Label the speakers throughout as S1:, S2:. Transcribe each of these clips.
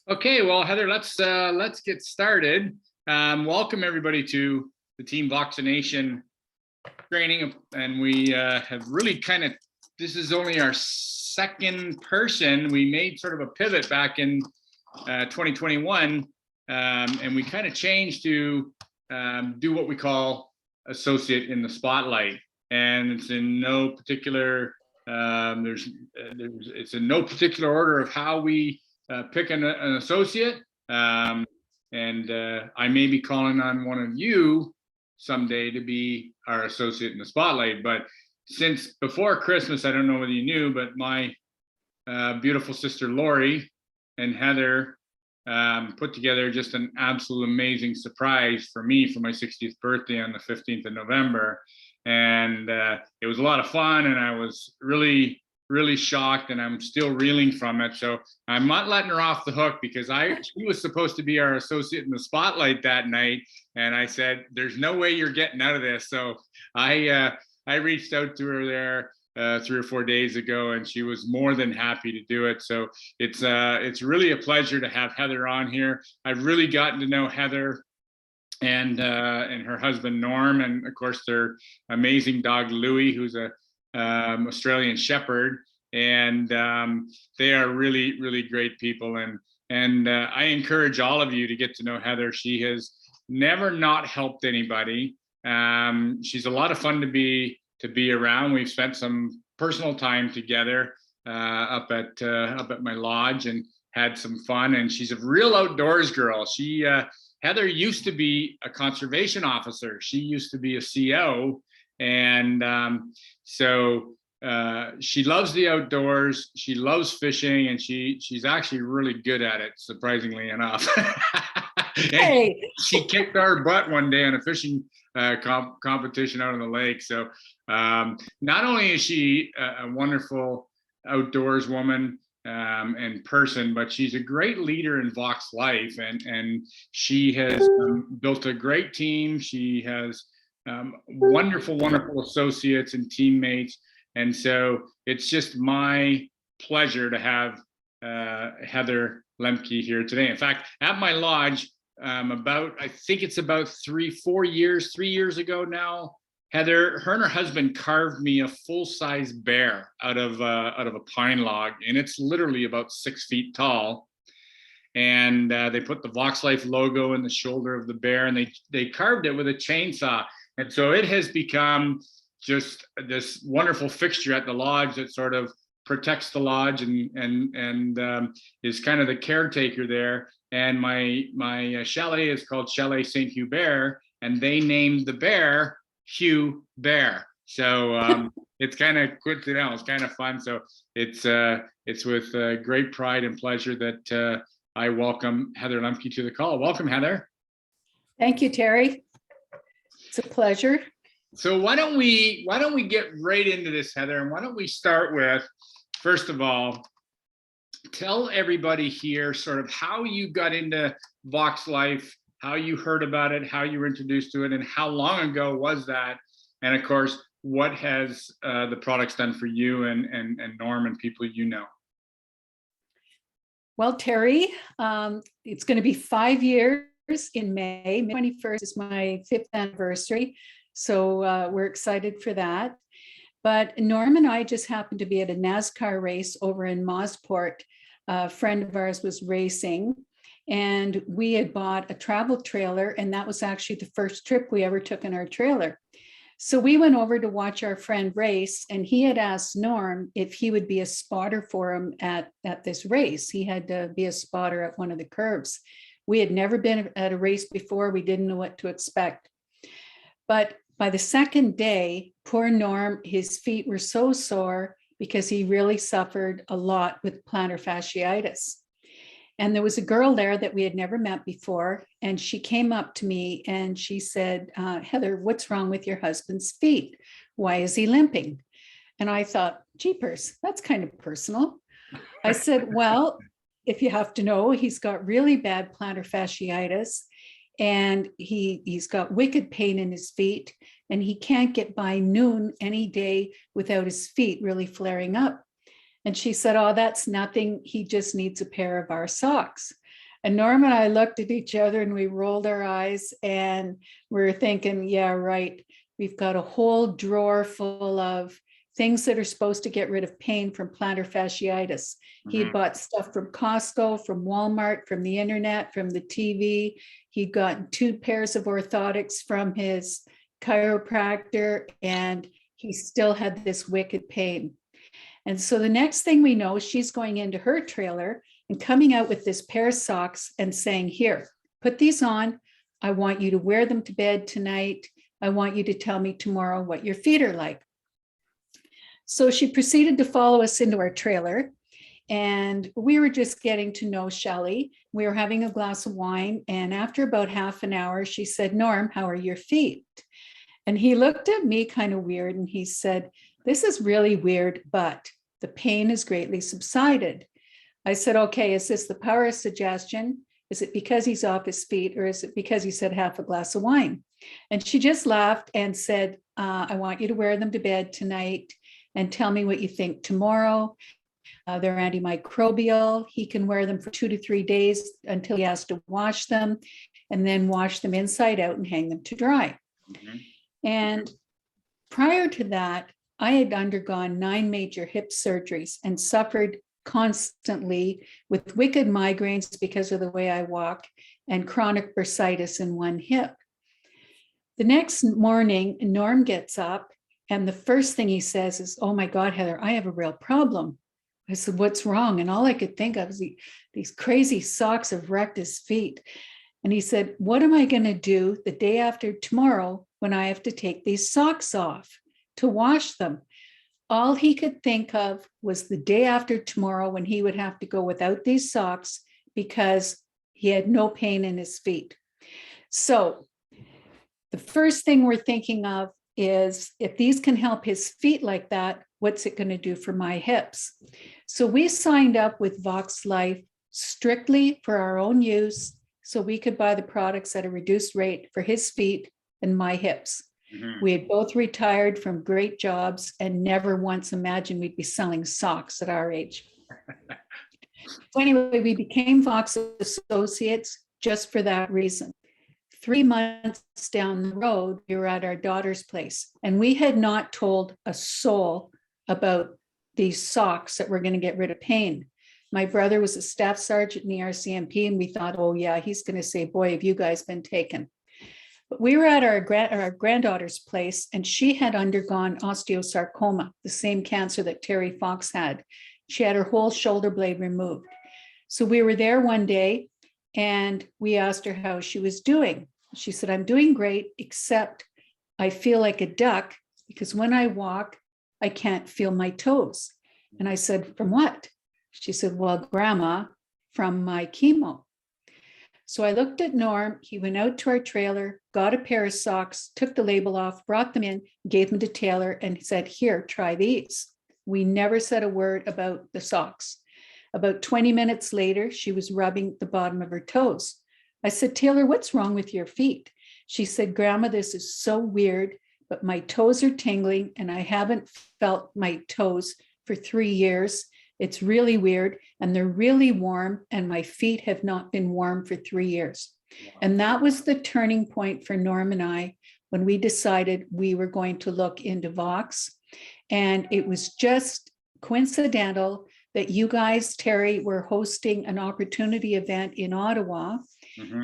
S1: Okay, well, Heather, let's get started. Welcome everybody to the Team Vaccination training, and we have really this is only our second person. We made sort of a pivot back in 2021, and we kind of changed to do what we call associate in the spotlight, and it's in no particular it's in no particular order of how we pick an associate, and I may be calling on one of you someday to be our associate in the spotlight. But since before Christmas, I don't know whether you knew, but my beautiful sister Lori and Heather put together just an absolute amazing surprise for me for my 60th birthday on the 15th of November. And it was a lot of fun, and I was really shocked, and I'm still reeling from it. So I'm not letting her off the hook, because she was supposed to be our associate in the spotlight that night, and I said, "There's no way you're getting out of this." So I reached out to her there 3 or 4 days ago, and she was more than happy to do it. So it's really a pleasure to have Heather on here. I've really gotten to know Heather and her husband Norm, and of course their amazing dog Louie, who's a Australian Shepherd, and they are really great people. And I encourage all of you to get to know Heather. She has never not helped anybody. She's a lot of fun to be around. We've spent some personal time together up at my lodge and had some fun. And she's a real outdoors girl. Heather used to be a conservation officer. She used to be a CO. And so she loves the outdoors. She loves fishing, and she's actually really good at it, surprisingly enough. Hey. She kicked our butt one day on a fishing competition out on the lake. So not only is she a wonderful outdoors woman and person, but she's a great leader in Vox Life, and she has built a great team. She has wonderful associates and teammates. And so it's just my pleasure to have Heather Lemke here today. In fact, at my lodge, I think it's about 3 years ago now, Heather, her and her husband carved me a full-size bear out of a pine log, and it's literally about 6 feet tall. And they put the Vox Life logo in the shoulder of the bear, and they carved it with a chainsaw. And so it has become just this wonderful fixture at the lodge that sort of protects the lodge and is kind of the caretaker there. And my chalet is called Chalet St. Hubert, and they named the bear Hugh Bear. So it's kind of coincidental. It's kind of fun. So it's with great pride and pleasure that I welcome Heather Lemke to the call. Welcome, Heather.
S2: Thank you, Terry. It's a pleasure.
S1: So why don't we get right into this, Heather? And why don't we start with, first of all, tell everybody here sort of how you got into Vox Life, how you heard about it, how you were introduced to it, and how long ago was that? And of course, what has the products done for you and Norm and people you know?
S2: Well, Terry, it's going to be 5 years in May. May 21st is my 5th anniversary. So we're excited for that. But Norm and I just happened to be at a NASCAR race over in Mosport. A friend of ours was racing, and we had bought a travel trailer, and that was actually the first trip we ever took in our trailer. So we went over to watch our friend race, and he had asked Norm if he would be a spotter for him at this race. He had to be a spotter at one of the curves. We had never been at a race before. We didn't know what to expect. But by the second day, poor Norm, his feet were so sore because he really suffered a lot with plantar fasciitis. And there was a girl there that we had never met before. And she came up to me and she said, Heather, what's wrong with your husband's feet? Why is he limping? And I thought, jeepers, that's kind of personal. I said, well, if you have to know, he's got really bad plantar fasciitis, and he's got wicked pain in his feet, and he can't get by noon any day without his feet really flaring up. And she said, oh, that's nothing. He just needs a pair of our socks. And Norm and I looked at each other and we rolled our eyes and we were thinking, yeah, right. We've got a whole drawer full of things that are supposed to get rid of pain from plantar fasciitis. He had bought stuff from Costco, from Walmart, from the internet, from the TV. He'd gotten 2 pairs of orthotics from his chiropractor, and he still had this wicked pain. And so the next thing we know, she's going into her trailer and coming out with this pair of socks and saying, here, put these on. I want you to wear them to bed tonight. I want you to tell me tomorrow what your feet are like. So she proceeded to follow us into our trailer, and we were just getting to know Shelley. We were having a glass of wine, and after about half an hour, she said, Norm, how are your feet? And he looked at me kind of weird, and he said, this is really weird, but the pain has greatly subsided. I said, okay, is this the power of suggestion? Is it because he's off his feet, or is it because he said half a glass of wine? And she just laughed and said, I want you to wear them to bed tonight and tell me what you think tomorrow. They're antimicrobial. He can wear them for 2 to 3 days until he has to wash them, and then wash them inside out and hang them to dry. And prior to that, I had undergone 9 major hip surgeries and suffered constantly with wicked migraines because of the way I walk and chronic bursitis in one hip. The next morning, Norm gets up, and the first thing he says is, oh my God, Heather, I have a real problem. I said, what's wrong? And all I could think of was these crazy socks have wrecked his feet. And he said, what am I going to do the day after tomorrow when I have to take these socks off to wash them? All he could think of was the day after tomorrow when he would have to go without these socks because he had no pain in his feet. So the first thing we're thinking of is, if these can help his feet like that, what's it going to do for my hips? So we signed up with Vox Life strictly for our own use, so we could buy the products at a reduced rate for his feet and my hips. We had both retired from great jobs and never once imagined we'd be selling socks at our age. So anyway, we became Vox Associates just for that reason. 3 months down the road, we were at our daughter's place, and we had not told a soul about these socks that were going to get rid of pain. My brother was a staff sergeant in the RCMP, and we thought, oh yeah, he's going to say, boy, have you guys been taken. But we were at our granddaughter's place, and she had undergone osteosarcoma, the same cancer that Terry Fox had. She had her whole shoulder blade removed. So we were there one day, and we asked her how she was doing. She said, I'm doing great, except I feel like a duck because when I walk, I can't feel my toes. And I said, from what? She said, well, Grandma, from my chemo. So I looked at Norm. He went out to our trailer, got a pair of socks, took the label off, brought them in, gave them to Taylor, and said, here, try these. We never said a word about the socks. About 20 minutes later, she was rubbing the bottom of her toes. I said, Taylor, what's wrong with your feet? She said, Grandma, this is so weird, but my toes are tingling and I haven't felt my toes for 3 years. It's really weird, and they're really warm, and my feet have not been warm for 3 years. And that was the turning point for Norm and I when we decided we were going to look into Vox. And it was just coincidental that you guys, Terry, were hosting an opportunity event in Ottawa.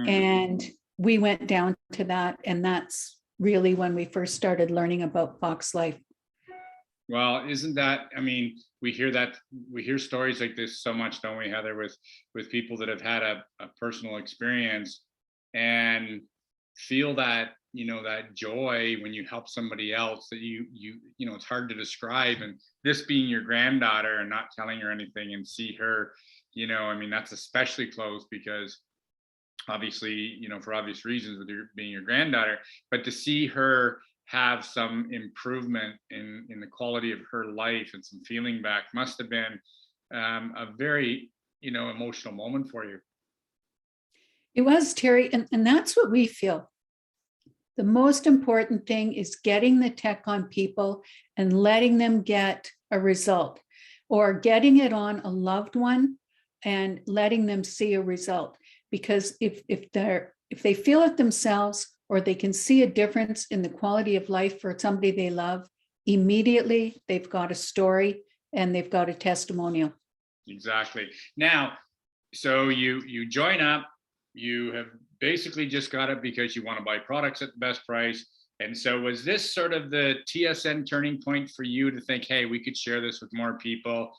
S2: And we went down to that, and that's really when we first started learning about Vox Life.
S1: Well, isn't that, I mean, we hear stories like this so much, don't we, Heather, with people that have had a personal experience and feel that, that joy when you help somebody else that you it's hard to describe. And this being your granddaughter and not telling her anything, and see her, I mean, that's especially close because obviously, for obvious reasons with her being your granddaughter, but to see her have some improvement in the quality of her life and some feeling back must have been a very, emotional moment for you.
S2: It was, Terry, and that's what we feel. The most important thing is getting the tech on people and letting them get a result, or getting it on a loved one and letting them see a result. because if they feel it themselves, or they can see a difference in the quality of life for somebody they love, immediately they've got a story and they've got a testimonial.
S1: Exactly. Now, so you join up, you have basically just got it because you want to buy products at the best price. And so was this sort of the TSN turning point for you to think, hey, we could share this with more people?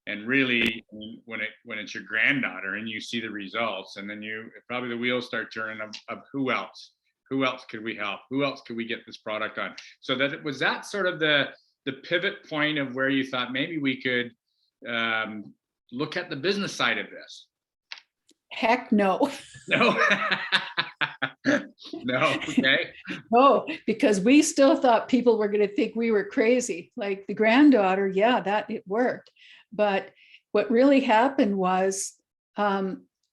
S1: And really, when it's your granddaughter and you see the results, and then probably the wheels start turning of who else could we help? Who else could we get this product on? So was that sort of the pivot point of where you thought maybe we could look at the business side of this?
S2: Heck no.
S1: No. No. Okay.
S2: No, because we still thought people were going to think we were crazy. Like the granddaughter, yeah, that it worked. But what really happened was,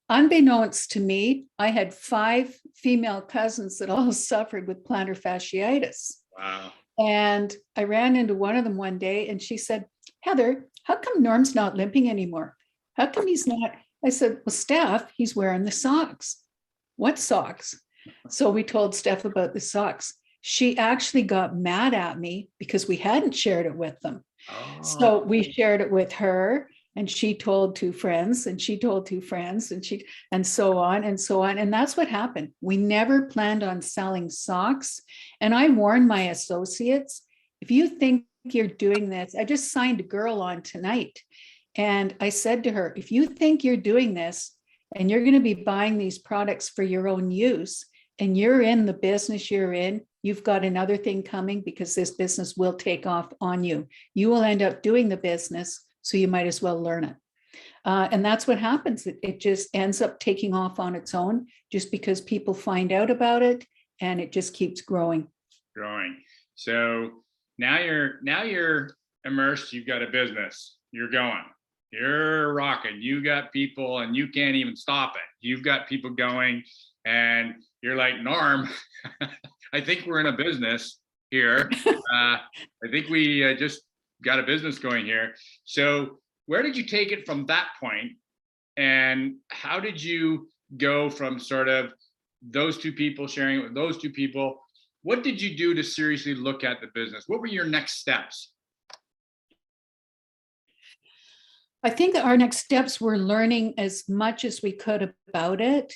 S2: unbeknownst to me, I had 5 female cousins that all suffered with plantar fasciitis.
S1: Wow.
S2: And I ran into one of them one day and she said, Heather, how come Norm's not limping anymore? How come he's not? I said, well, Steph, he's wearing the socks. What socks? So we told Steph about the socks. She actually got mad at me because we hadn't shared it with them.
S1: Oh.
S2: So we shared it with her, and she told 2 friends, and she told 2 friends, and so on and so on. And that's what happened. We never planned on selling socks. And I warned my associates, if you think you're doing this, I just signed a girl on tonight. And I said to her, if you think you're doing this and you're going to be buying these products for your own use, and you're in the business you're in, you've got another thing coming, because this business will take off on you. You will end up doing the business, so you might as well learn it. And that's what happens. It just ends up taking off on its own, just because people find out about it, and it just keeps growing.
S1: So now you're immersed. You've got a business. You're going. You're rocking. You got people, and you can't even stop it. You've got people going, and you're like, Norm, I think we're in a business here. I think we just got a business going here. So where did you take it from that point? And how did you go from sort of those 2 people sharing it with those 2 people? What did you do to seriously look at the business? What were your next steps?
S2: I think our next steps were learning as much as we could about it.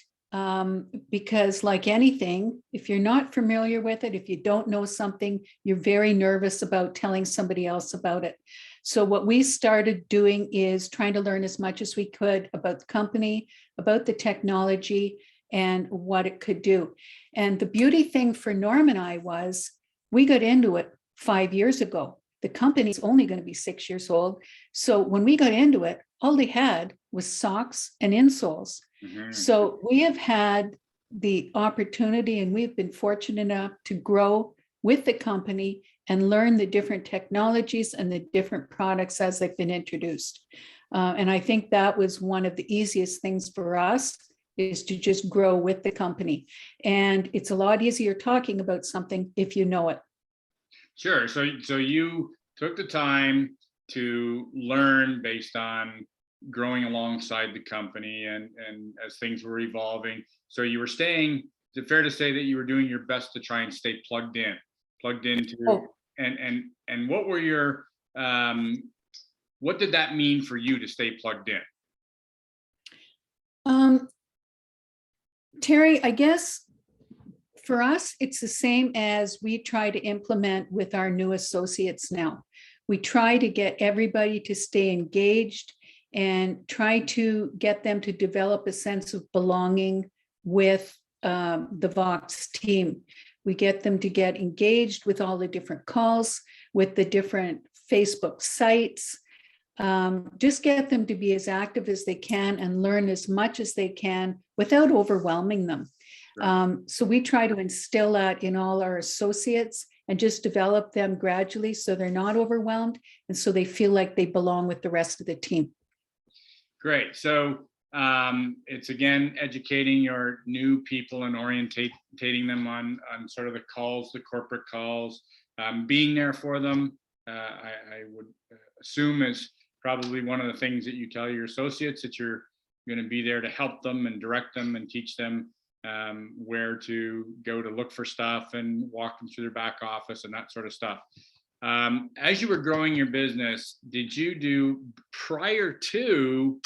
S2: Because like anything, if you're not familiar with it, if you don't know something, you're very nervous about telling somebody else about it. So what we started doing is trying to learn as much as we could about the company, about the technology, and what it could do. And the beauty thing for Norm and I was, we got into it 5 years ago. The company's only going to be 6 years old. So when we got into it, all they had was socks and insoles. Mm-hmm. So we have had the opportunity, and we've been fortunate enough to grow with the company and learn the different technologies and the different products as they've been introduced. And I think that was one of the easiest things for us, is to just grow with the company. And it's a lot easier talking about something if you know it.
S1: Sure. So you took the time to learn based on growing alongside the company and as things were evolving. So you were staying, is it fair to say that you were doing your best to try and stay plugged into, and what were your, what did that mean for you to stay plugged in?
S2: Terry, I guess for us, it's the same as we try to implement with our new associates now. We try to get everybody to stay engaged and try to get them to develop a sense of belonging with the Vox team. We get them to get engaged with all the different calls, with the different Facebook sites. Just get them to be as active as they can and learn as much as they can without overwhelming them. Right. So we try to instill that in all our associates and just develop them gradually so they're not overwhelmed and so they feel like they belong with the rest of the team. Great.
S1: So it's again educating your new people and orientating them on sort of the calls, the corporate calls, being there for them. I would assume is probably one of the things that you tell your associates, that you're going to be there to help them and direct them and teach them where to go to look for stuff and walk them through their back office and that sort of stuff. As you were growing your business, did you do prior to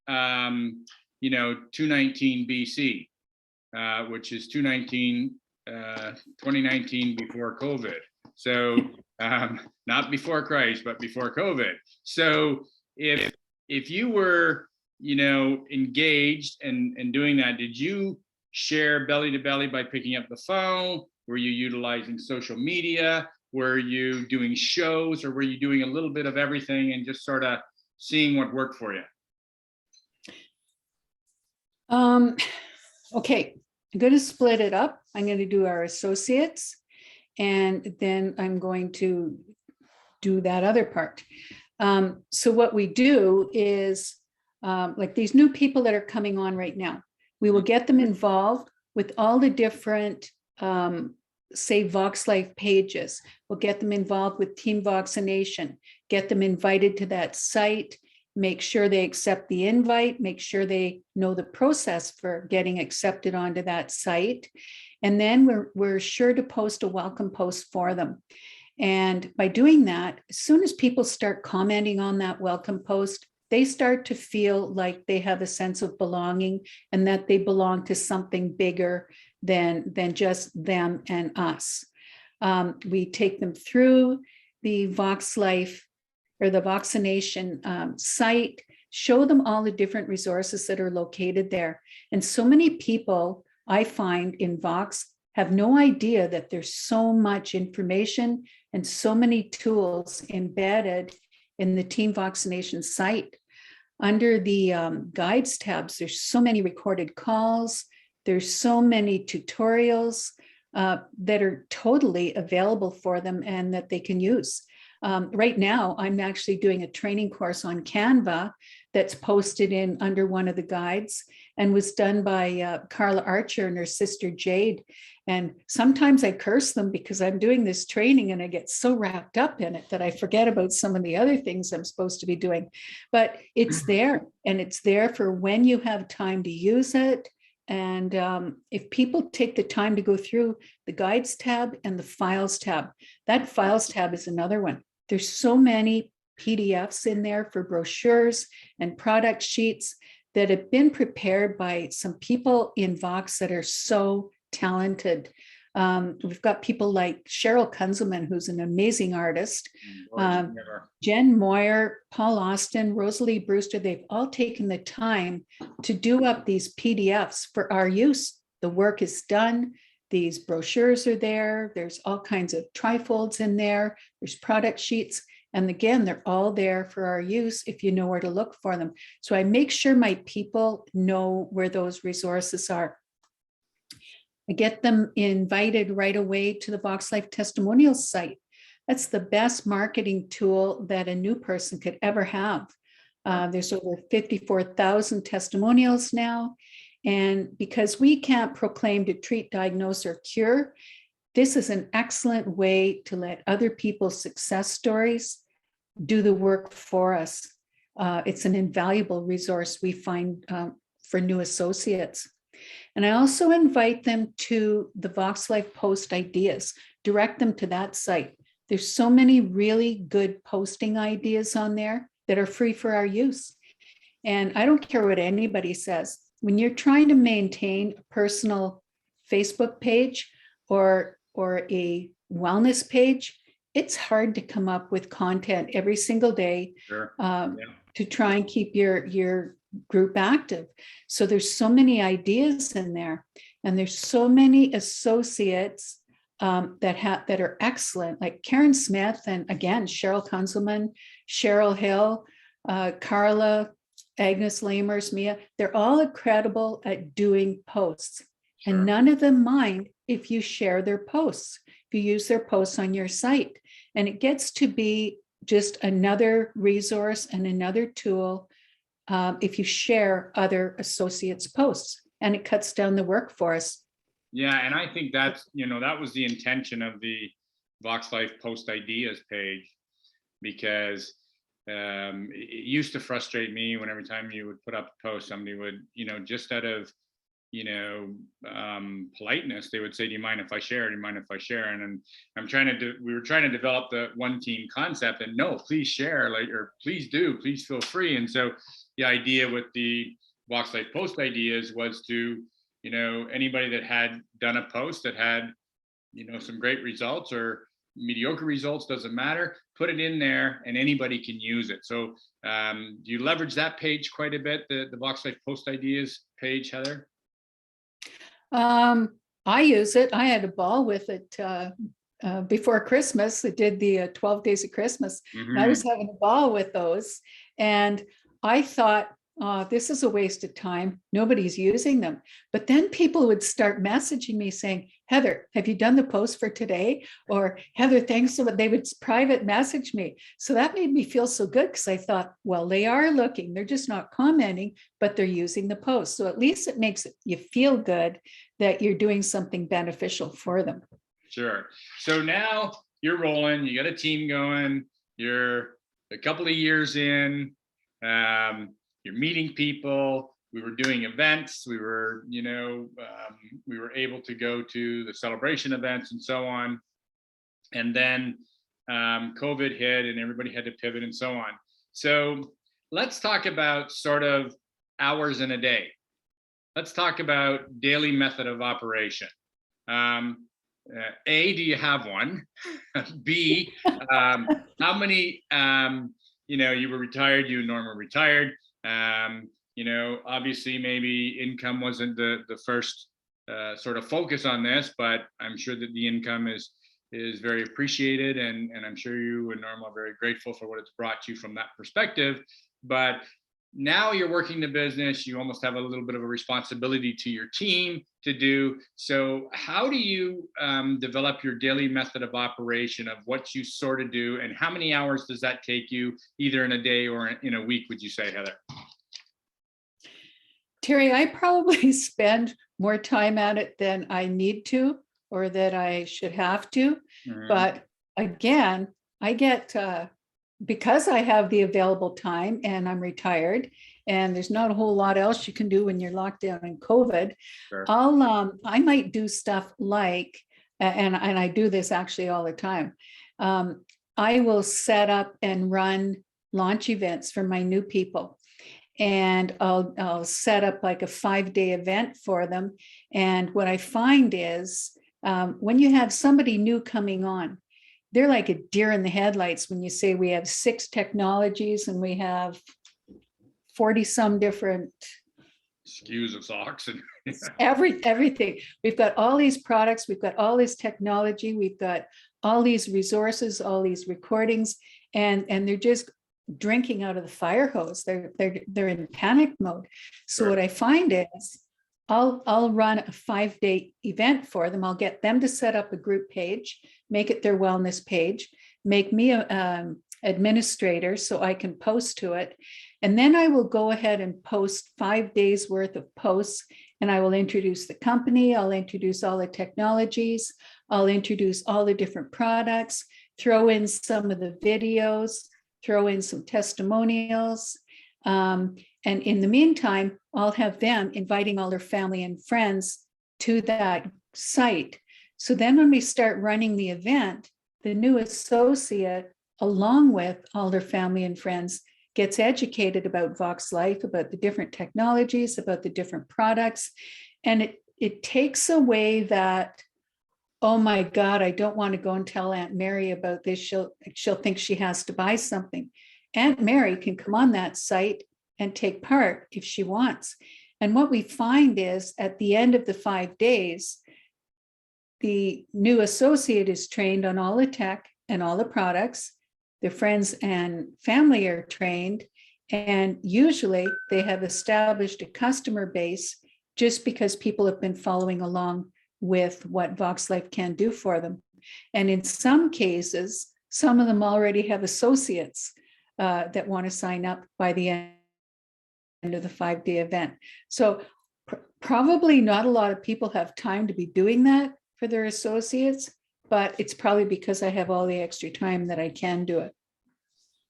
S1: 219 BC, which is 2019 before COVID? So not before Christ, but before COVID. So if you were engaged and doing that, did you share belly to belly by picking up the phone? Were you utilizing social media? Were you doing shows, or were you doing a little bit of everything and just sort of seeing what worked for you?
S2: Okay, I'm going to split it up. I'm going to do our associates, and then I'm going to do that other part. So what we do is like these new people that are coming on right now, we will get them involved with all the different, say, Vox Life pages. We'll get them involved with Team Vaccination, get them invited to that site, make sure they accept the invite, make sure they know the process for getting accepted onto that site. And then we're sure to post a welcome post for them. And by doing that, as soon as people start commenting on that welcome post, they start to feel like they have a sense of belonging and that they belong to something bigger than just them and us. We take them through the Vox Life or the vaccination site, show them all the different resources that are located there. And so many people I find in Vox have no idea that there's so much information and so many tools embedded in the Team Vaccination site. Under the guides tabs, there's so many recorded calls, there's so many tutorials that are totally available for them and that they can use. Right now, I'm actually doing a training course on Canva that's posted in under one of the guides and was done by Carla Archer and her sister Jade. And sometimes I curse them because I'm doing this training and I get so wrapped up in it that I forget about some of the other things I'm supposed to be doing. But it's there, and it's there for when you have time to use it. And if people take the time to go through the guides tab and the files tab, that files tab is another one. There's so many PDFs in there for brochures and product sheets that have been prepared by some people in Vox that are so talented. We've got people like Cheryl Kunzelman, who's an amazing artist, Jen Moyer, Paul Austin, Rosalie Brewster. They've all taken the time to do up these PDFs for our use. The work is done. These brochures are there. There's all kinds of trifolds in there. There's product sheets. And again, they're all there for our use if you know where to look for them. So I make sure my people know where those resources are. I get them invited right away to the Vox Life testimonials site. That's the best marketing tool that a new person could ever have. There's over 54,000 testimonials now. And because we can't proclaim to treat, diagnose, or cure, this is an excellent way to let other people's success stories do the work for us. It's an invaluable resource we find for new associates. And I also invite them to the Vox Life post ideas, direct them to that site. There's so many really good posting ideas on there that are free for our use. And I don't care what anybody says. When you're trying to maintain a personal Facebook page or a wellness page, it's hard to come up with content every single day.
S1: Sure.
S2: To try and keep your group active. So there's so many ideas in there, and there's so many associates that are excellent, like Karen Smith, and again, Cheryl Kunzelman, Cheryl Hill, Carla, Agnes Lamers, Mia. They're all incredible at doing posts. Sure. And none of them mind if you share their posts, if you use their posts on your site. And it gets to be just another resource and another tool if you share other associates' posts, and it cuts down the work for us.
S1: Yeah, and I think that's, that was the intention of the Vox Life post ideas page, because it used to frustrate me when every time you would put up a post, somebody would, just out of, politeness, they would say, do you mind if I share? Do you mind if I share? And we were trying to develop the one team concept, and no, please share, or please do, please feel free. And so the idea with the Vox Life post ideas was to, anybody that had done a post that had, some great results or mediocre results, doesn't matter, put it in there and anybody can use it. So do you leverage that page quite a bit, the Vox Life post ideas page, Heather?
S2: I use it. I had a ball with it before Christmas. I did the 12 days of Christmas. And I was having a ball with those. And I thought, this is a waste of time. Nobody's using them. But then people would start messaging me saying, Heather, have you done the post for today? Or Heather, thanks so much. They would private message me. So that made me feel so good, because I thought, well, they are looking. They're just not commenting, but they're using the post. So at least it makes you feel good that you're doing something beneficial for them.
S1: Sure. So now you're rolling, you got a team going, you're a couple of years in, you're meeting people. We were doing events. We were, we were able to go to the celebration events and so on. And then COVID hit and everybody had to pivot and so on. So let's talk about sort of hours in a day. Let's talk about daily method of operation. A, do you have one? B, how many, you were retired, you and Norm were retired. Obviously maybe income wasn't the first sort of focus on this, but I'm sure that the income is very appreciated, and I'm sure you and Norm are very grateful for what it's brought you from that perspective. But now you're working the business, you almost have a little bit of a responsibility to your team to do. So how do you develop your daily method of operation of what you sort of do, and how many hours does that take you, either in a day or in a week, would you say, Heather?
S2: Terry, I probably spend more time at it than I need to, or that I should have to. But again, I get, because I have the available time and I'm retired and there's not a whole lot else you can do when you're locked down in COVID. Sure. I might do stuff like, and I do this actually all the time. I will set up and run launch events for my new people. And I'll set up like a 5-day event for them. And what I find is when you have somebody new coming on, they're like a deer in the headlights when you say we have 6 technologies and we have 40 some different
S1: SKUs of socks and
S2: everything. We've got all these products, we've got all this technology, we've got all these resources, all these recordings, and they're just drinking out of the fire hose. They're in panic mode. So Sure. What I find is I'll run a 5-day event for them. I'll get them to set up a group page, make it their wellness page, make me a administrator so I can post to it. And then I will go ahead and post 5 days worth of posts, and I will introduce the company. I'll introduce all the technologies. I'll introduce all the different products, throw in some of the videos, throw in some testimonials. And in the meantime, I'll have them inviting all their family and friends to that site. So then when we start running the event, the new associate, along with all their family and friends, gets educated about Vox Life, about the different technologies, about the different products. And it takes away that, oh my God, I don't want to go and tell Aunt Mary about this. She'll think she has to buy something. Aunt Mary can come on that site and take part if she wants. And what we find is at the end of the 5 days, the new associate is trained on all the tech and all the products. Their friends and family are trained. And usually they have established a customer base just because people have been following along with what Vox Life can do for them. And in some cases, some of them already have associates that want to sign up by the end of the 5-day event. So probably not a lot of people have time to be doing that for their associates, but it's probably because I have all the extra time that I can do it.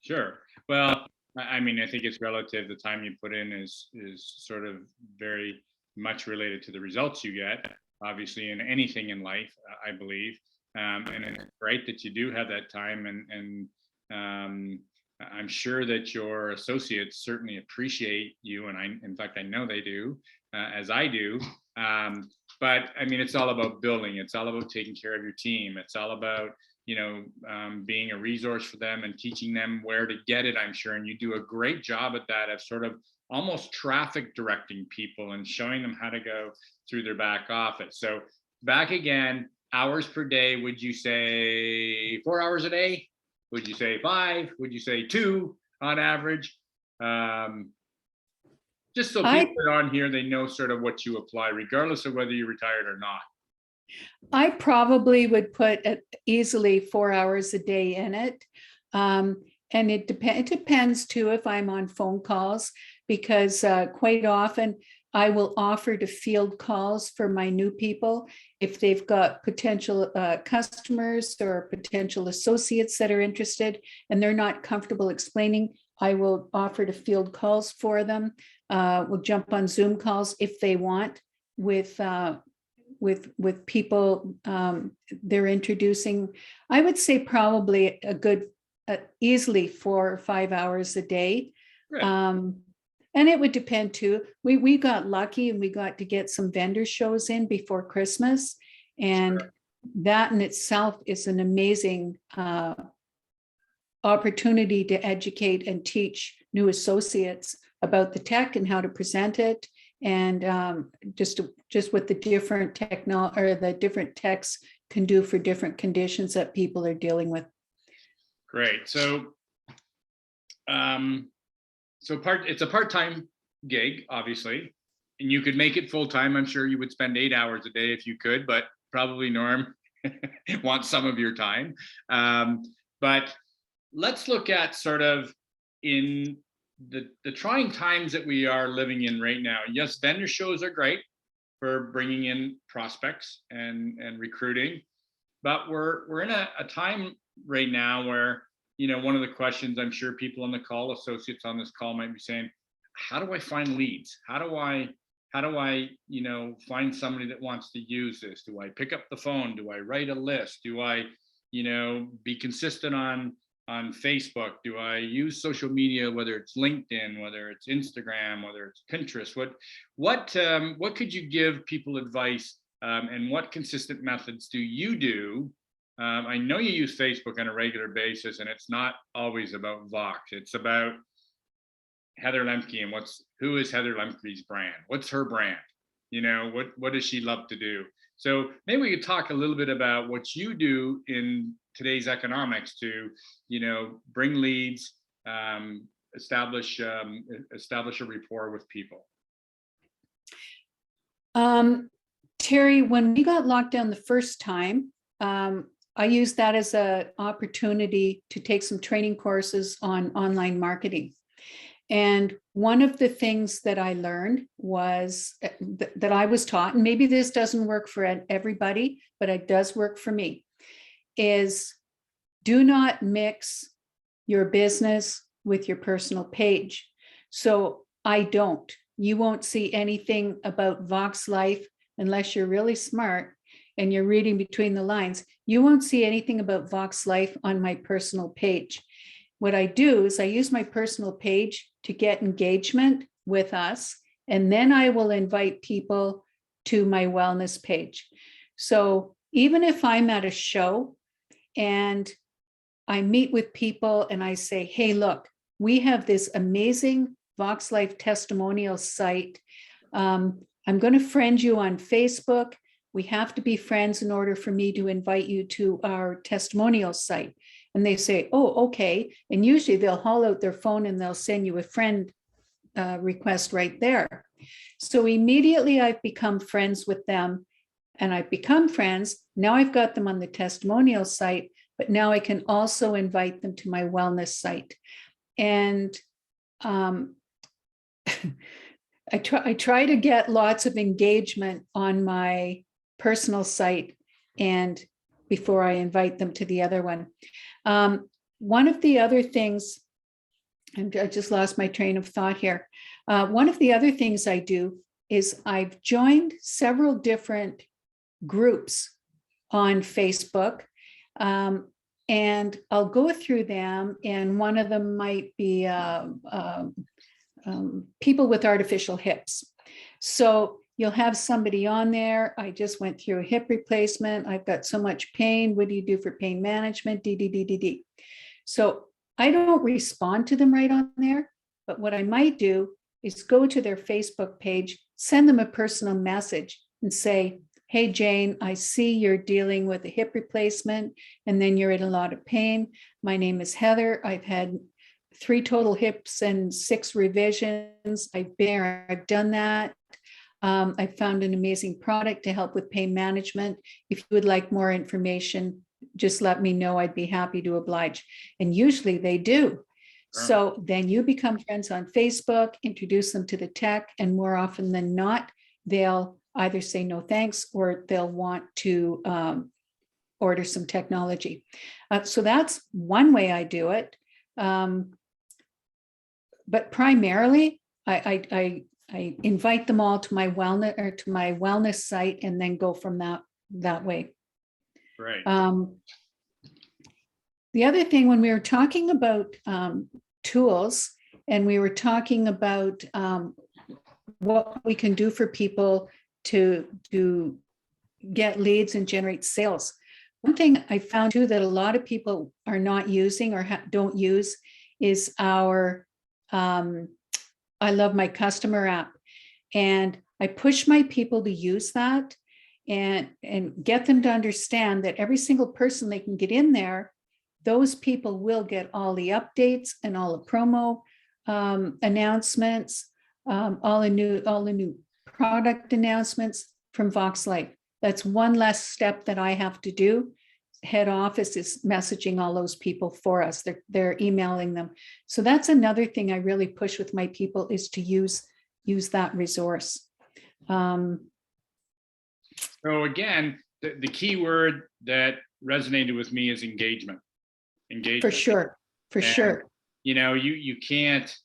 S1: Sure. Well, I mean, I think it's relative. The time you put in is sort of very much related to the results you get, obviously, in anything in life, I believe. And it's great that you do have that time, and I'm sure that your associates certainly appreciate you, and in fact, I know they do, as I do. But I mean, it's all about building. It's all about taking care of your team. It's all about being a resource for them and teaching them where to get it, I'm sure. And you do a great job at that, of sort of almost traffic directing people and showing them how to go through their back office. So back again, hours per day, would you say 4 hours a day? Would you say 5? Would you say 2 on average? Just so people that are on here, they know sort of what you apply, regardless of whether you're retired or not.
S2: I probably would put easily 4 hours a day in it. And it depends too if I'm on phone calls, because quite often I will offer to field calls for my new people. If they've got potential customers or potential associates that are interested and they're not comfortable explaining, I will offer to field calls for them. We'll jump on Zoom calls if they want with people they're introducing. I would say probably a good, easily 4 or 5 hours a day. Right. And it would depend too. We got lucky and we got to get some vendor shows in before Christmas. And sure, that in itself is an amazing opportunity to educate and teach new associates about the tech and how to present it. And just what the different technology or the different techs can do for different conditions that people are dealing with.
S1: Great. So, it's a part-time gig, obviously, and you could make it full-time. I'm sure you would spend 8 hours a day if you could, but probably Norm wants some of your time. But let's look at sort of in the trying times that we are living in right now. Yes, vendor shows are great for bringing in prospects and recruiting, but we're in a time right now where, one of the questions I'm sure people on the call, associates on this call, might be saying, how do I find leads? How do I find somebody that wants to use this? Do I pick up the phone? Do I write a list? Do I be consistent on Facebook? Do I use social media, whether it's LinkedIn, whether it's Instagram, whether it's Pinterest? What could you give people advice, and what consistent methods do you do? I know you use Facebook on a regular basis, and it's not always about Vox. It's about Heather Lemke and who is Heather Lemke's brand? What's her brand? What does she love to do? So maybe we could talk a little bit about what you do in today's economics to, bring leads, establish a rapport with people.
S2: Terry, when we got locked down the first time, I used that as an opportunity to take some training courses on online marketing. And one of the things that I learned was that I was taught, and maybe this doesn't work for everybody, but it does work for me, is do not mix your business with your personal page. So I don't. You won't see anything about Vox Life unless you're really smart and you're reading between the lines. You won't see anything about Vox Life on my personal page. What I do is I use my personal page to get engagement with us, and then I will invite people to my wellness page. So even if I'm at a show and I meet with people and I say, hey, look, we have this amazing Vox Life testimonial site. I'm going to friend you on Facebook. We have to be friends in order for me to invite you to our testimonial site. And they say, oh, okay. And usually they'll haul out their phone and they'll send you a friend request right there. So immediately I've become friends with them, and I've become friends. Now I've got them on the testimonial site, but now I can also invite them to my wellness site. And I try to get lots of engagement on my personal site and before I invite them to the other one. One of the other things And I just lost my train of thought here. One of the other things I do is I've joined several different groups on Facebook. And I'll go through them, and one of them might be people with artificial hips. So you'll have somebody on there. I just went through a hip replacement. I've got so much pain. What do you do for pain management? D. So I don't respond to them right on there, but what I might do is go to their Facebook page, send them a personal message and say, hey, Jane, I see you're dealing with a hip replacement and then you're in a lot of pain. My name is Heather. I've had 3 total hips and 6 revisions. I've done that. I found an amazing product to help with pain management. If you would like more information, just let me know. I'd be happy to oblige. And usually they do. So then you become friends on Facebook, introduce them to the tech, and more often than not, they'll either say no thanks or they'll want to order some technology. So that's one way I do it. But primarily, I invite them all to my wellness site and then go from that way.
S1: Right.
S2: The other thing, when we were talking about tools and we were talking about what we can do for people to get leads and generate sales. One thing I found too that a lot of people are not using or don't use is our I Love My Customer app. And I push my people to use that and get them to understand that every single person they can get in there, those people will get all the updates and all the promo announcements, all the new product announcements from Vox Life. That's one less step that I have to do. Head office is messaging all those people for us. They're emailing them. So that's another thing I really push with my people is to use that resource.
S1: So again, the key word that resonated with me is engagement. Engagement.
S2: For sure.
S1: You know, you can't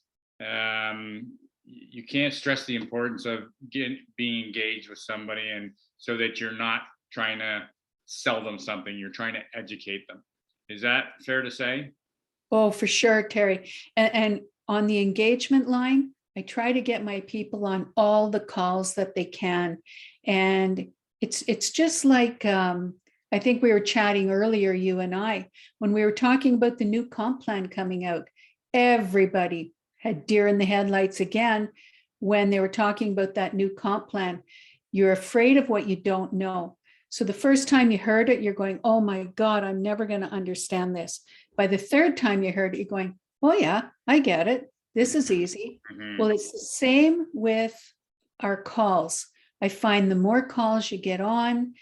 S1: stress the importance of being engaged with somebody, and so that you're not trying to sell them something, you're trying to educate them. Is that fair to say?
S2: Oh, for sure, Terry. And on the engagement line, I try to get my people on all the calls that they can. And it's just like, I think we were chatting earlier, you and I, when we were talking about the new comp plan coming out, everybody had deer in the headlights again when they were talking about that new comp plan. You're afraid of what you don't know. So the first time you heard it, you're going, oh my God, I'm never going to understand this. By the third time you heard it, you're going, oh yeah, I get it. This is easy.
S1: Mm-hmm.
S2: Well, it's the same with our calls. I find the more calls you get on,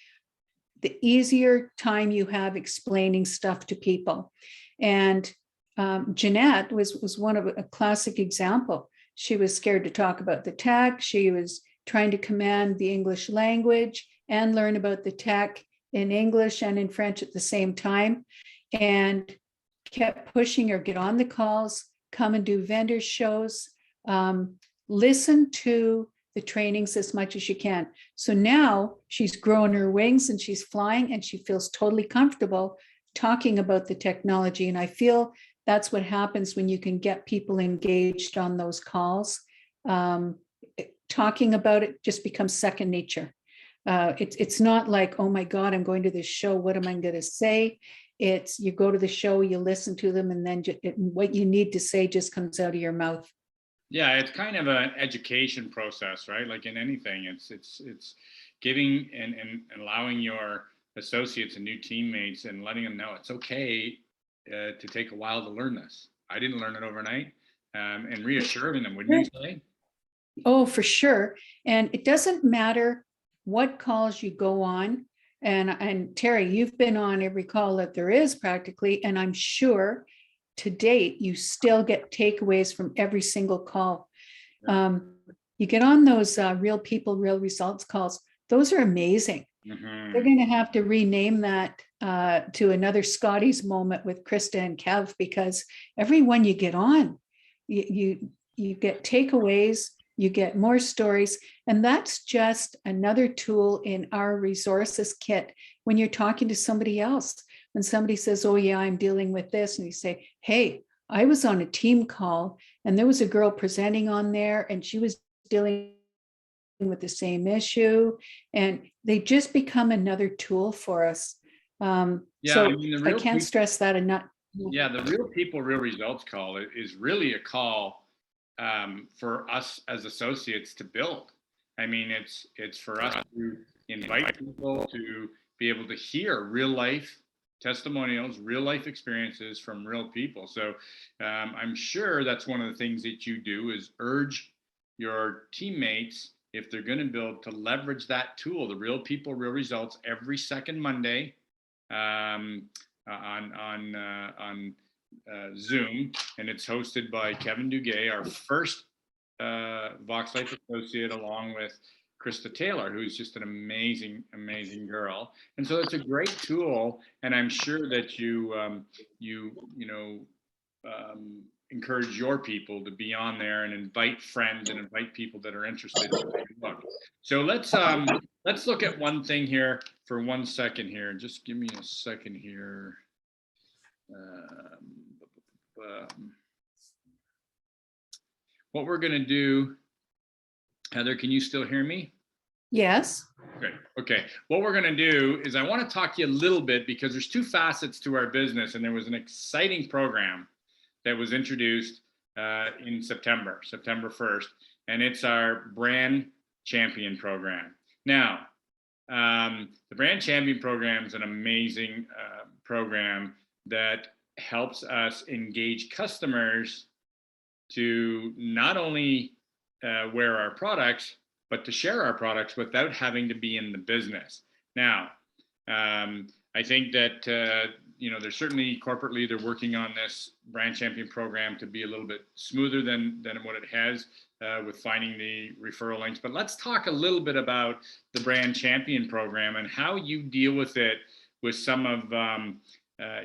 S2: the easier time you have explaining stuff to people. And Jeanette was one of a classic example. She was scared to talk about the tech. She was trying to command the English language and learn about the tech in English and in French at the same time, and kept pushing her, get on the calls, come and do vendor shows, listen to the trainings as much as you can. So now she's grown her wings and she's flying and she feels totally comfortable talking about the technology. And I feel that's what happens when you can get people engaged on those calls. Talking about it just becomes second nature. It's not like, oh my God, I'm going to this show. What am I going to say? It's you go to the show, you listen to them, and then what you need to say just comes out of your mouth.
S1: Yeah, it's kind of an education process, right? Like in anything, it's giving and allowing your associates and new teammates and letting them know it's okay to take a while to learn this. I didn't learn it overnight, and reassuring them, wouldn't you say?
S2: Oh, for sure. And it doesn't matter what calls you go on. And Terry, you've been on every call that there is practically, and I'm sure to date, you still get takeaways from every single call. You get on those real people, real results calls. Those are amazing. Mm-hmm. They're going to have to rename that to another Scotty's moment with Krista and Kev, because everyone you get on, you get takeaways, you get more stories, and that's just another tool in our resources kit when you're talking to somebody else. When somebody says, oh yeah, I'm dealing with this, and you say, hey, I was on a team call and there was a girl presenting on there and she was dealing with the same issue, and they just become another tool for us.
S1: Yeah, I
S2: So
S1: mean,
S2: I can't stress that enough.
S1: yeah, the real people, real results call is really a call for us as associates to build. I mean, it's for us to invite people to be able to hear real life testimonials, real life experiences from real people. So I'm sure that's one of the things that you do is urge your teammates, if they're going to build, to leverage that tool, the real people, real results, every second Monday on Zoom, and it's hosted by Kevin Duguay, our first Vox Life associate, along with Krista Taylor, who's just an amazing, amazing girl. And so it's a great tool, and I'm sure that you encourage your people to be on there and invite friends and invite people that are interested to take a look. So let's look at one thing here for 1 second here. Just give me a second here. What we're going to do, Heather, can you still hear me?
S2: Yes.
S1: Great. Okay. What we're going to do is I want to talk to you a little bit, because there's two facets to our business, and there was an exciting program that was introduced in September 1st, and it's our Brand Champion program. Now, the Brand Champion program is an amazing program that helps us engage customers to not only wear our products, but to share our products without having to be in the business. Now, I think that there's certainly corporately they're working on this Brand Champion program to be a little bit smoother than what it has with finding the referral links. But let's talk a little bit about the Brand Champion program and how you deal with it with some of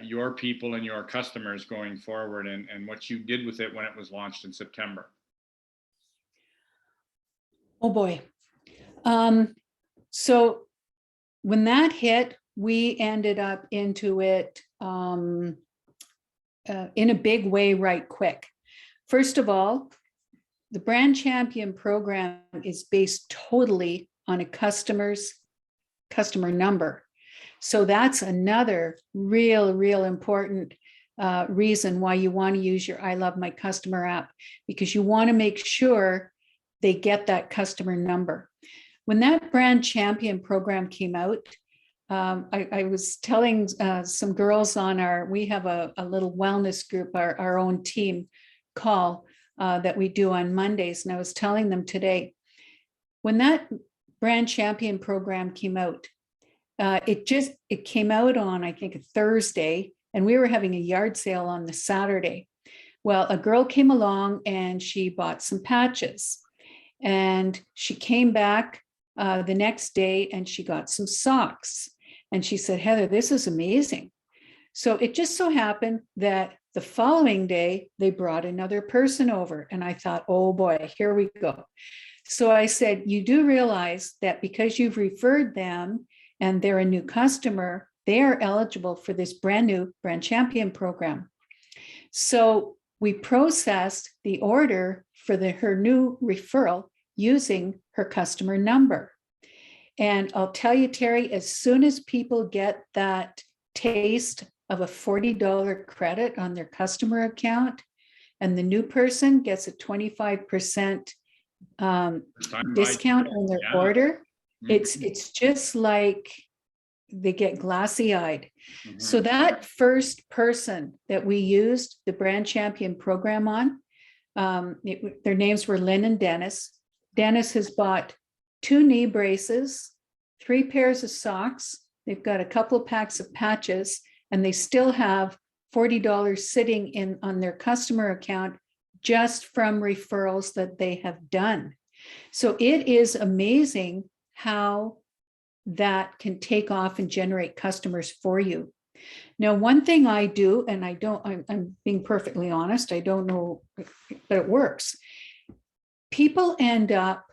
S1: your people and your customers going forward, and what you did with it when it was launched in September.
S2: Oh boy. So when that hit, we ended up into it in a big way right quick. First of all, the Brand Champion program is based totally on a customer number. So that's another real important reason why you want to use your I Love My Customer app, because you want to make sure they get that customer number. When that Brand Champion program came out, I was telling some girls on we have a little wellness group, our own team call that we do on Mondays. And I was telling them today, when that Brand Champion program came out, it came out on, I think, a Thursday, and we were having a yard sale on the Saturday. Well, a girl came along and she bought some patches, and she came back the next day and she got some socks. And she said, Heather, this is amazing. So it just so happened that the following day, they brought another person over. And I thought, oh boy, here we go. So I said, you do realize that because you've referred them and they're a new customer, they are eligible for this brand new Brand Champion program. So we processed the order for her new referral using her customer number. And I'll tell you, Terry, as soon as people get that taste of a $40 credit on their customer account, and the new person gets a 25% discount on their order, it's just like they get glassy-eyed. Mm-hmm. So that first person that we used the Brand Champion program on, their names were Lynn and Dennis. Dennis has bought 2 knee braces, 3 pairs of socks. They've got a couple of packs of patches, and they still have $40 sitting on their customer account just from referrals that they have done. So it is amazing how that can take off and generate customers for you. Now, one thing I do, and I'm being perfectly honest, I don't know, but it works. People end up,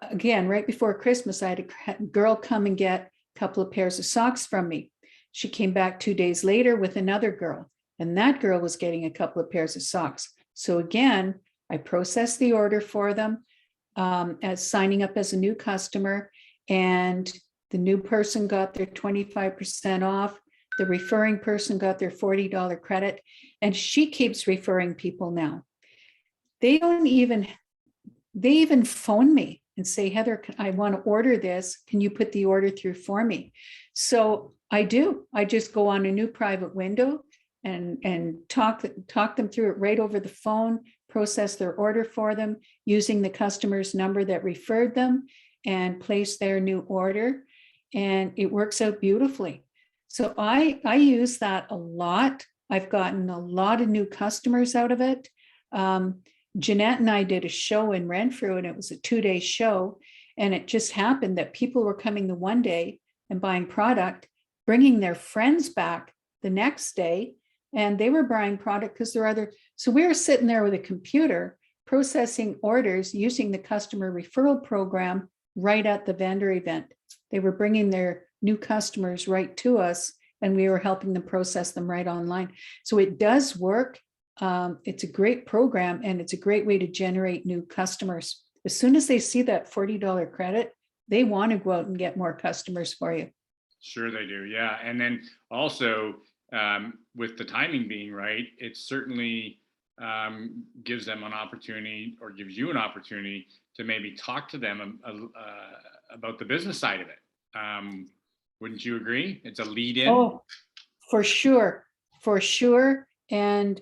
S2: again, right before Christmas, I had a girl come and get a couple of pairs of socks from me. She came back 2 days later with another girl, and that girl was getting a couple of pairs of socks. So again, I processed the order for them as signing up as a new customer, and the new person got their 25% off. The referring person got their $40 credit, and she keeps referring people now. They even phone me and say, Heather, I want to order this. Can you put the order through for me? So I do. I just go on a new private window and talk them through it right over the phone, process their order for them using the customer's number that referred them, and place their new order. And it works out beautifully. So I use that a lot. I've gotten a lot of new customers out of it. Jeanette and I did a show in Renfrew, and it was a 2-day show. And it just happened that people were coming the one day and buying product, bringing their friends back the next day, and they were buying product because there are other. So we were sitting there with a computer processing orders using the customer referral program right at the vendor event. They were bringing their new customers right to us, and we were helping them process them right online. So it does work. It's a great program, and it's a great way to generate new customers. As soon as they see that $40 credit, they want to go out and get more customers for you.
S1: Sure they do. Yeah. And then also with the timing being right, it certainly gives them an opportunity, or gives you an opportunity to maybe talk to them about the business side of it. Wouldn't you agree? It's a lead in.
S2: Oh, for sure. For sure. And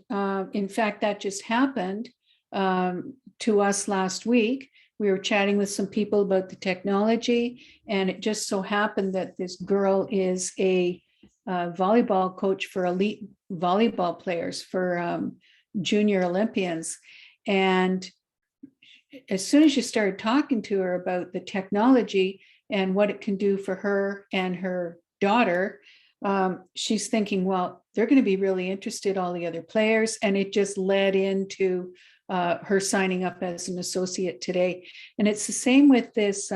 S2: in fact, that just happened to us last week. We were chatting with some people about the technology, and it just so happened that this girl is a volleyball coach for elite volleyball players, for junior Olympians. And as soon as you started talking to her about the technology and what it can do for her and her daughter, she's thinking, well, they're going to be really interested, all the other players. And it just led into her signing up as an associate today. And it's the same with this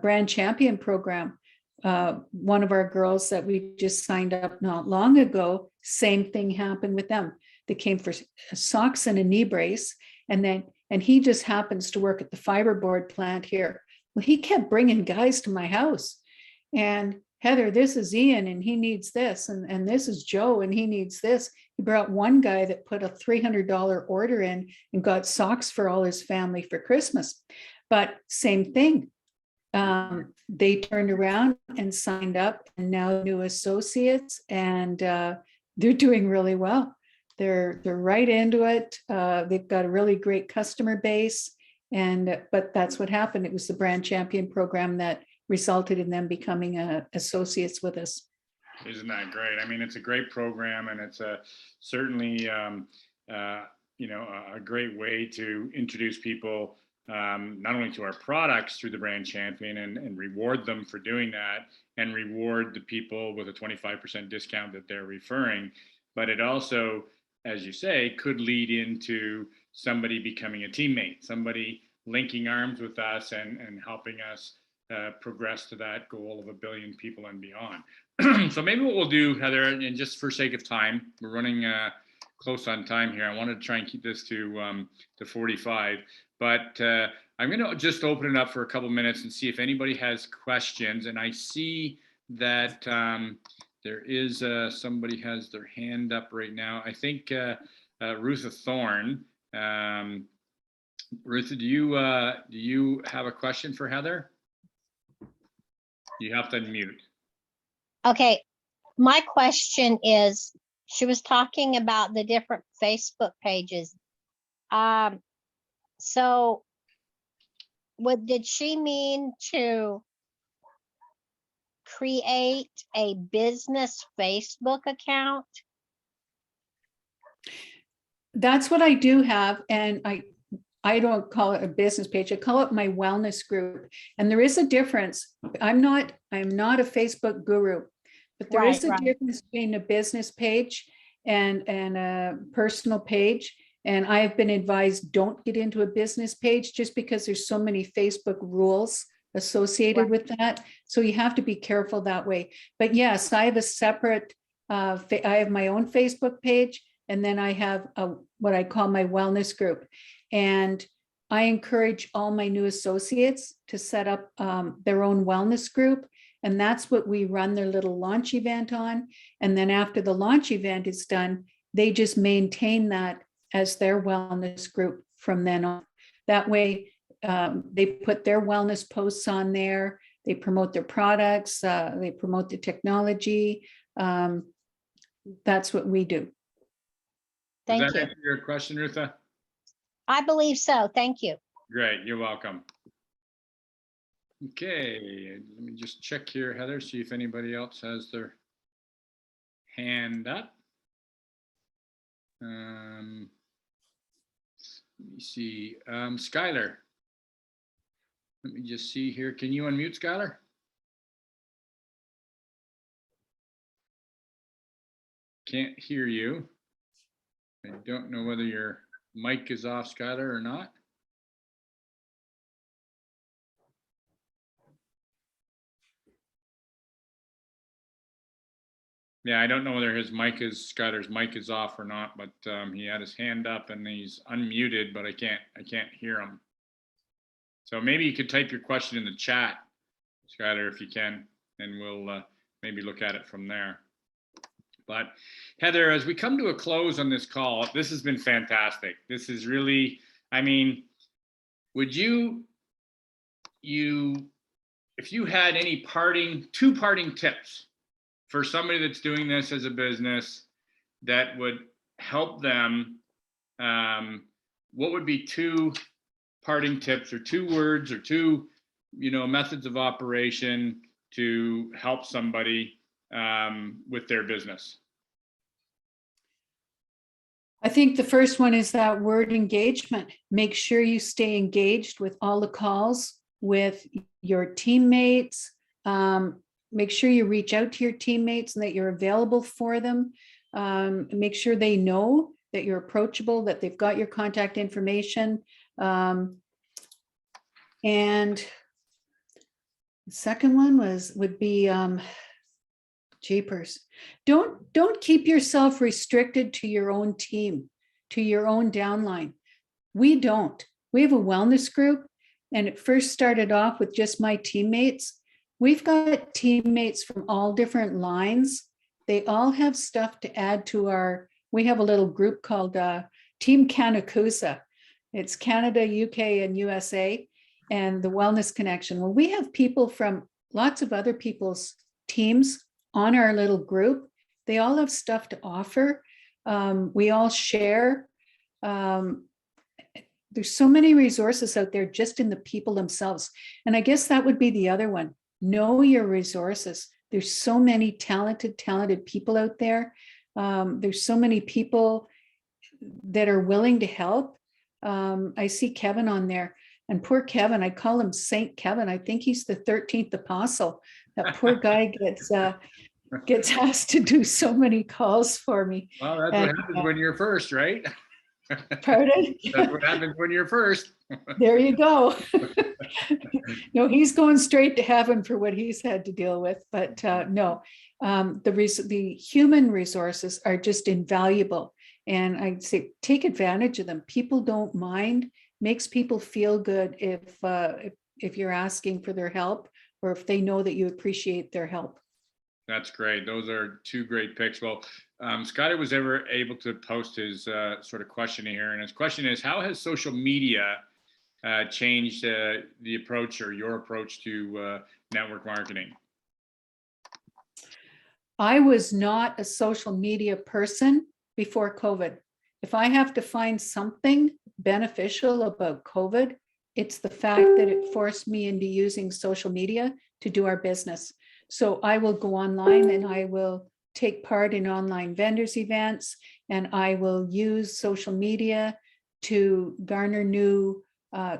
S2: brand champion program. One of our girls that we just signed up not long ago, same thing happened with them. They came for socks and a knee brace, and he just happens to work at the fiberboard plant here. Well, he kept bringing guys to my house, and Heather, this is Ian and he needs this, and this is Joe and he needs this. He brought one guy that put a $300 order in and got socks for all his family for Christmas. But same thing. They turned around and signed up, and now new associates, and they're doing really well. They're right into it. They've got a really great customer base, but that's what happened. It was the brand champion program that resulted in them becoming associates with us.
S1: Isn't that great? I mean, it's a great program, and it's certainly a great way to introduce people not only to our products through the brand champion and reward them for doing that, and reward the people with a 25% discount that they're referring, but it also, as you say, could lead into somebody becoming a teammate, somebody linking arms with us and helping us progress to that goal of 1 billion people and beyond. So maybe what we'll do, Heather, and just for sake of time, we're running close on time here. I wanted to try and keep this to 45, but I'm going to just open it up for a couple minutes and see if anybody has questions. And I see that there is somebody has their hand up right now. I think Ruth Thorne. Ruth, do you have a question for Heather? You have to unmute.
S3: Okay, my question is, she was talking about the different Facebook pages. So did she mean to create a business Facebook account?
S2: That's what I do have, and I don't call it a business page. I call it my wellness group. And there is a difference. I'm not a Facebook guru. But there
S3: Right,
S2: is a
S3: right.
S2: difference between a business page and a personal page. And I have been advised, don't get into a business page just because there's so many Facebook rules associated
S3: Right.
S2: with that. So you have to be careful that way. But yes, I have a separate, I have my own Facebook page, and then I have what I call my wellness group. And I encourage all my new associates to set up their own wellness group. And that's what we run their little launch event on. And then after the launch event is done, they just maintain that as their wellness group from then on. That way, they put their wellness posts on there. They promote their products. They promote the technology. That's what we do.
S1: Does
S3: Thank
S1: that
S3: you.
S1: answer your question, Rutha?
S3: I believe so. Thank you.
S1: Great, you're welcome. Okay, let me just check here, Heather, see if anybody else has their hand up. Let me see, Skylar. Let me just see here. Can you unmute, Skylar? Can't hear you. I don't know whether your mic is off, Skylar, or not. Yeah, I don't know whether Skylar's mic is off or not, but he had his hand up and he's unmuted, but I can't hear him. So maybe you could type your question in the chat, Skylar, if you can, and we'll maybe look at it from there. But Heather, as we come to a close on this call, this has been fantastic. This is really, I mean, would you if you had any two parting tips for somebody that's doing this as a business that would help them, what would be two parting tips or two words or two, methods of operation to help somebody with their business?
S2: I think the first one is that word engagement. Make sure you stay engaged with all the calls with your teammates. Make sure you reach out to your teammates and that you're available for them. Make sure they know that you're approachable, that they've got your contact information. And the second one would be jeepers. Don't keep yourself restricted to your own team, to your own downline. We don't. We have a wellness group, and it first started off with just my teammates. We've got teammates from all different lines. They all have stuff to add to we have a little group called Team Canacusa. It's Canada, UK, and USA, and the Wellness Connection. Well, we have people from lots of other people's teams on our little group. They all have stuff to offer. We all share. There's so many resources out there just in the people themselves. And I guess that would be the other one. Know your resources. There's so many talented people out there. There's so many people that are willing to help. I see Kevin on there, and poor Kevin, I call him Saint Kevin. I think he's the 13th apostle. That poor guy gets asked to do so many calls for me.
S1: Well, that's what happens when you're first, right?
S2: Pardon?
S1: That's what happens when you're first.
S2: There you go. No, he's going straight to heaven for what he's had to deal with. But no, the human resources are just invaluable. And I'd say take advantage of them. People don't mind. Makes people feel good if you're asking for their help, or if they know that you appreciate their help.
S1: That's great. Those are two great picks. Well, Scotty was ever able to post his sort of question here, and his question is, how has social media changed the approach or your approach to network marketing?
S2: I was not a social media person before COVID. If I have to find something beneficial about COVID, it's the fact that it forced me into using social media to do our business. So I will go online and I will take part in online vendors events, and I will use social media to garner new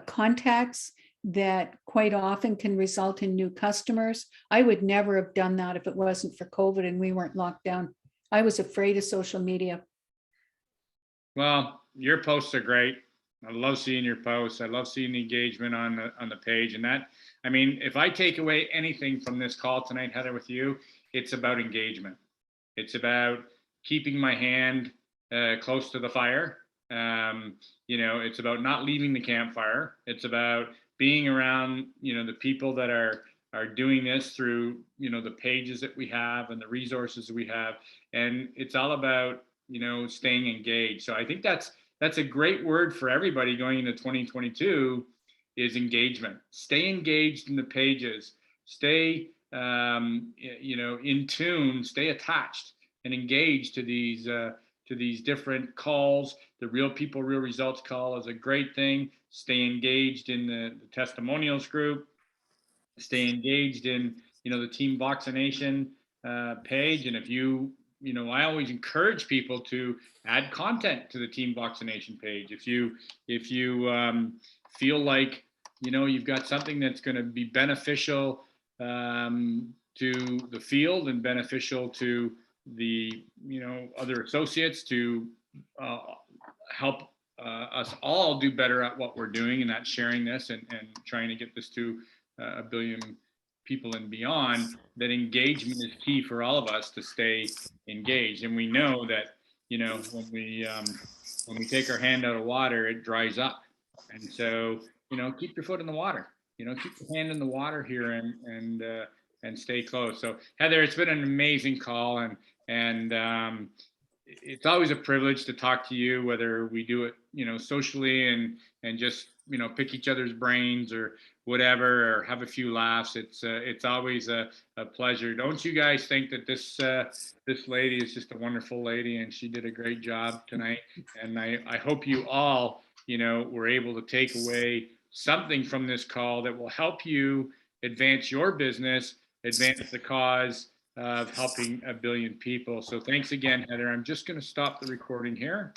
S2: contacts that quite often can result in new customers. I would never have done that if it wasn't for COVID and we weren't locked down. I was afraid of social media.
S1: Well, your posts are great. I love seeing your posts. I love seeing the engagement on the page. And that, I mean, if I take away anything from this call tonight, Heather, with you, it's about engagement. It's about keeping my hand close to the fire. It's about not leaving the campfire. It's about being around, the people that are doing this through, the pages that we have and the resources that we have. And it's all about, staying engaged. So I think that's a great word for everybody going into 2022 is engagement. Stay engaged in the pages. Stay, in tune. Stay attached and engaged to these different calls. The Real People, Real Results call is a great thing. Stay engaged in the testimonials group. Stay engaged in, the Team Vaccination page. And if I always encourage people to add content to the Team Vaccination page. If you feel like, you've got something that's going to be beneficial to the field and beneficial to the, other associates to help us all do better at what we're doing, and that's sharing this and trying to get this to a billion people and beyond, that engagement is key for all of us to stay engaged. And we know that, when we take our hand out of water, it dries up. And so, keep your foot in the water, keep your hand in the water here and stay close. So Heather, it's been an amazing call, and it's always a privilege to talk to you, whether we do it, socially and just, pick each other's brains or whatever, or have a few laughs. It's always a pleasure. Don't you guys think that this lady is just a wonderful lady, and she did a great job tonight? And I hope you all, were able to take away something from this call that will help you advance your business, advance the cause of helping a billion people. So thanks again, Heather. I'm just going to stop the recording here.